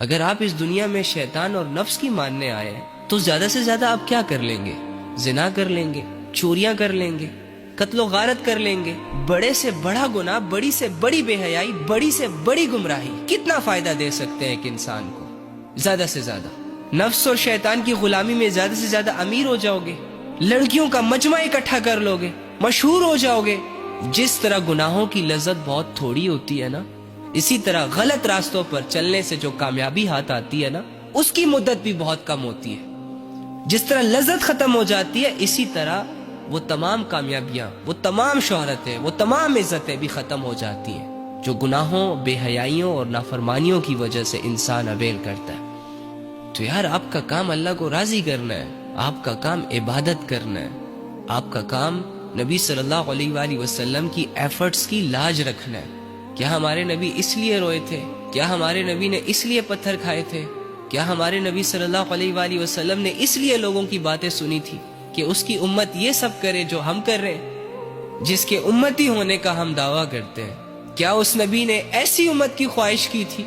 اگر آپ اس دنیا میں شیطان اور نفس کی ماننے آئے ہیں تو زیادہ سے زیادہ آپ کیا کر لیں گے؟ زنا کر لیں گے، چوریاں کر لیں گے، قتل و غارت کر لیں گے، بڑے سے بڑا گناہ، بڑی سے بڑی بے حیائی، بڑی سے بڑی گمراہی کتنا فائدہ دے سکتے ہیں ایک انسان کو؟ زیادہ سے زیادہ نفس اور شیطان کی غلامی میں زیادہ سے زیادہ امیر ہو جاؤ گے، لڑکیوں کا مجمع اکٹھا کر لو گے، مشہور ہو جاؤ گے۔ جس طرح گناہوں کی لذت بہت تھوڑی ہوتی ہے نا، اسی طرح غلط راستوں پر چلنے سے جو کامیابی ہاتھ آتی ہے نا، اس کی مدت بھی بہت کم ہوتی ہے۔ جس طرح لذت ختم ہو جاتی ہے، اسی طرح وہ تمام کامیابیاں، وہ تمام شہرتیں، وہ تمام عزتیں بھی ختم ہو جاتی ہیں جو گناہوں، بے حیائیوں اور نافرمانیوں کی وجہ سے انسان اویل کرتا ہے۔ تو یار آپ کا کام اللہ کو راضی کرنا ہے، آپ کا کام عبادت کرنا ہے، آپ کا کام نبی صلی اللہ علیہ وآلہ وسلم کی ایفرٹس کی لاج رکھنا ہے۔ کیا ہمارے نبی اس لیے روئے تھے؟ کیا ہمارے نبی نے اس لیے پتھر کھائے تھے؟ کیا ہمارے نبی صلی اللہ علیہ وآلہ وسلم نے اس لیے لوگوں کی باتیں سنی تھی کہ اس کی امت یہ سب کرے جو ہم کر رہے ہیں، جس کے امتی ہونے کا ہم دعویٰ کرتے ہیں؟ کیا اس نبی نے ایسی امت کی خواہش کی تھی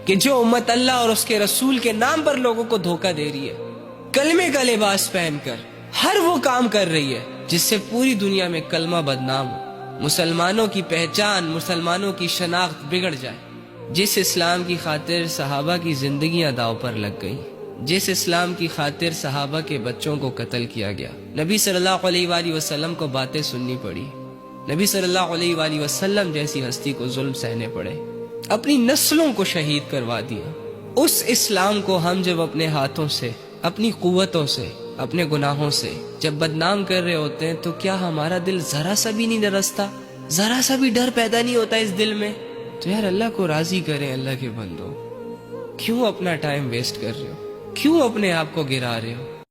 کہ جو امت اللہ اور اس کے رسول کے نام پر لوگوں کو دھوکہ دے رہی ہے، کلمے کا لباس پہن کر ہر وہ کام کر رہی ہے جس سے پوری دنیا میں کلمہ بدنام ہو، مسلمانوں کی پہچان، مسلمانوں کی شناخت بگڑ جائے؟ جس اسلام کی خاطر صحابہ کی زندگیاں داؤ پر لگ گئیں، جس اسلام کی خاطر صحابہ کے بچوں کو قتل کیا گیا، نبی صلی اللہ علیہ وآلہ وسلم کو باتیں سننی پڑی، نبی صلی اللہ علیہ وآلہ وسلم جیسی ہستی کو ظلم سہنے پڑے، اپنی نسلوں کو شہید کروا دیا، اس اسلام کو ہم جب اپنے ہاتھوں سے، اپنی قوتوں سے، اپنے گناہوں سے جب بدنام کر رہے ہوتے ہیں تو کیا ہمارا دل ذرا سا بھی نہیں لرزتا؟ ذرا سا بھی ڈر پیدا نہیں ہوتا اس دل میں؟ تو یار اللہ کو راضی کریں اللہ کے بندو، کیوں اپنا ٹائم ویسٹ کر رہے ہو؟ کیوں اپنے آپ کو گرا رہے ہو؟